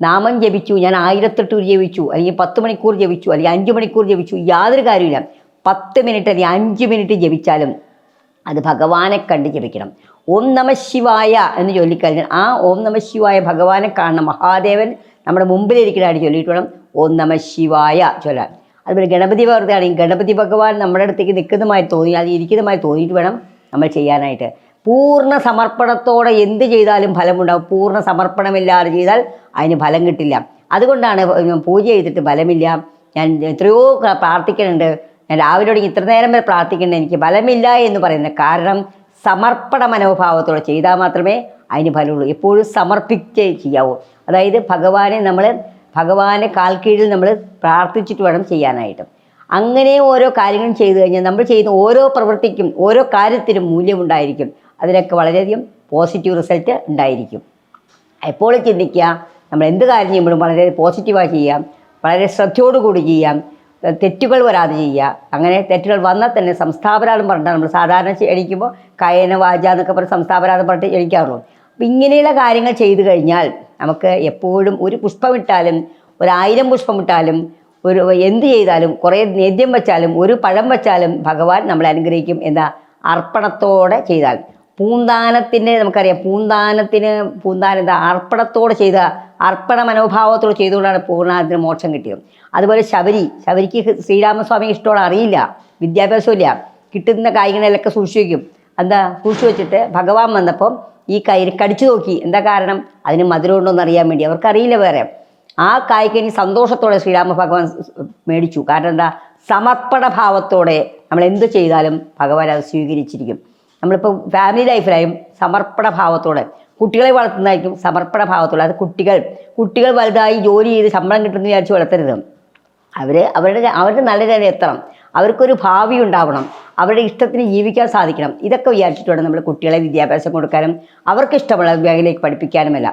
നാമം ജപിച്ചു, ഞാൻ 1008 ജപിച്ചു, അല്ലെങ്കിൽ 10 മണിക്കൂർ ജപിച്ചു, അല്ലെങ്കിൽ 5 മണിക്കൂർ ജപിച്ചു, യാതൊരു കാര്യമില്ല. 10 മിനിറ്റ് അല്ലെങ്കിൽ 5 മിനിറ്റ് ജപിച്ചാലും അത് ഭഗവാനെ കണ്ട് ജപിക്കണം. ഓം നമ ശിവായ എന്ന് ചൊല്ലിക്കഴിഞ്ഞാൽ ആ ഓം നമ ശിവായ ഭഗവാനെ കാണണം. മഹാദേവൻ നമ്മുടെ മുമ്പിലിരിക്കണായിട്ട് ചൊല്ലിയിട്ട് വേണം ഓം നമ ശിവായ ചൊല്ലാൻ. അതുപോലെ ഗണപതി ഭഗവതിയാണെങ്കിൽ ഗണപതി ഭഗവാൻ നമ്മുടെ അടുത്തേക്ക് നിൽക്കുന്നതുമായി തോന്നി, അത് ഇരിക്കുന്നതുമായി തോന്നിയിട്ട് വേണം നമ്മൾ ചെയ്യാനായിട്ട്. പൂർണ്ണ സമർപ്പണത്തോടെ എന്ത് ചെയ്താലും ഫലമുണ്ടാകും. പൂർണ്ണ സമർപ്പണമില്ലാതെ ചെയ്താൽ അതിന് ഫലം കിട്ടില്ല. അതുകൊണ്ടാണ് പൂജ ചെയ്തിട്ട് ഫലമില്ല, ഞാൻ എത്രയോ പ്രാർത്ഥിക്കുന്നുണ്ട്, ഞാൻ രാവിലെ തുടങ്ങി ഇത്ര നേരം വരെ പ്രാർത്ഥിക്കുന്നുണ്ട്, എനിക്ക് ഫലമില്ല എന്ന് പറയുന്നത് കാരണം സമർപ്പണ മനോഭാവത്തോടെ ചെയ്താൽ മാത്രമേ അതിന് ഫലമുള്ളൂ. എപ്പോഴും സമർപ്പിച്ചേ ചെയ്യാവൂ. അതായത് ഭഗവാനെ കാൽ കീഴിൽ നമ്മൾ പ്രാർത്ഥിച്ചിട്ട് വേണം ചെയ്യാനായിട്ട്. അങ്ങനെ ഓരോ കാര്യങ്ങളും ചെയ്തു കഴിഞ്ഞാൽ നമ്മൾ ചെയ്യുന്ന ഓരോ പ്രവൃത്തിക്കും ഓരോ കാര്യത്തിനും മൂല്യമുണ്ടായിരിക്കും. അതിനൊക്കെ വളരെയധികം പോസിറ്റീവ് റിസൾട്ട് ഉണ്ടായിരിക്കും. എപ്പോഴും ചിന്തിക്കുക, നമ്മൾ എന്ത് കാര്യം ചെയ്യുമ്പോഴും വളരെ പോസിറ്റീവായി ചെയ്യാം, വളരെ ശ്രദ്ധയോടുകൂടി ചെയ്യാം, തെറ്റുകൾ വരാതെ ചെയ്യുക. അങ്ങനെ തെറ്റുകൾ വന്നാൽ തന്നെ സംസ്ഥാപരാധം പറഞ്ഞിട്ടാണ് നമ്മൾ സാധാരണ എണീക്കുമ്പോൾ കയന വാച എന്നൊക്കെ പറഞ്ഞ് സംസ്ഥാപരാധം പറഞ്ഞിട്ട് എണീക്കാറുള്ളൂ. അപ്പം ഇങ്ങനെയുള്ള കാര്യങ്ങൾ ചെയ്തു കഴിഞ്ഞാൽ നമുക്ക് എപ്പോഴും ഒരു പുഷ്പമിട്ടാലും 1000 പുഷ്പമിട്ടാലും എന്ത് ചെയ്താലും കുറേ നേദ്യം വെച്ചാലും ഒരു പഴം വെച്ചാലും ഭഗവാൻ നമ്മളെ അനുഗ്രഹിക്കും. എന്താ? അർപ്പണത്തോടെ ചെയ്താൽ. പൂന്താനത്തിൻ്റെ നമുക്കറിയാം, പൂന്താനം എന്താ? അർപ്പണത്തോടെ ചെയ്ത അർപ്പണ മനോഭാവത്തോടെ ചെയ്തുകൊണ്ടാണ് പൂർണ്ണത്തിന് മോക്ഷം കിട്ടിയത്. അതുപോലെ ശബരിക്ക് ശ്രീരാമസ്വാമിക്ക് ഇഷ്ടമാണ്, അറിയില്ല, വിദ്യാഭ്യാസമില്ല, കിട്ടുന്ന കായ്കളെല്ലാം സൂക്ഷിച്ചു വയ്ക്കും. എന്താ സൂക്ഷിച്ചു വെച്ചിട്ട് ഭഗവാൻ വന്നപ്പം ഈ കായ് കടിച്ചു നോക്കി. എന്താ കാരണം? അതിന് മധുരം ഉണ്ടോയെന്ന് അറിയാൻ വേണ്ടി. അവർക്കറിയില്ല വേറെ. ആ കായ്ക്കനി സന്തോഷത്തോടെ ശ്രീരാമ ഭഗവാൻ മേടിച്ചു. കാരണം എന്താ? സമർപ്പണ ഭാവത്തോടെ നമ്മൾ എന്ത് ചെയ്താലും ഭഗവാൻ അത് സ്വീകരിച്ചിരിക്കും. നമ്മളിപ്പോൾ ഫാമിലി ലൈഫിലായും സമർപ്പണ ഭാവത്തോടെ, കുട്ടികളെ വളർത്തുന്നതായിരിക്കും സമർപ്പണ ഭാവത്തോടെ. അത് കുട്ടികൾ വലുതായി ജോലി ചെയ്ത് ശമ്പളം കിട്ടുമെന്ന് വിചാരിച്ച് വളർത്തരുത്. അവരുടെ നല്ല നില എത്തണം, അവർക്കൊരു ഭാവി ഉണ്ടാവണം, അവരുടെ ഇഷ്ടത്തിന് ജീവിക്കാൻ സാധിക്കണം. ഇതൊക്കെ വിചാരിച്ചിട്ട് വേണം നമ്മൾ കുട്ടികളെ വിദ്യാഭ്യാസം കൊടുക്കാനും അവർക്ക് ഇഷ്ടമുള്ള മേഖലയിലേക്ക് പഠിപ്പിക്കാനുമല്ല.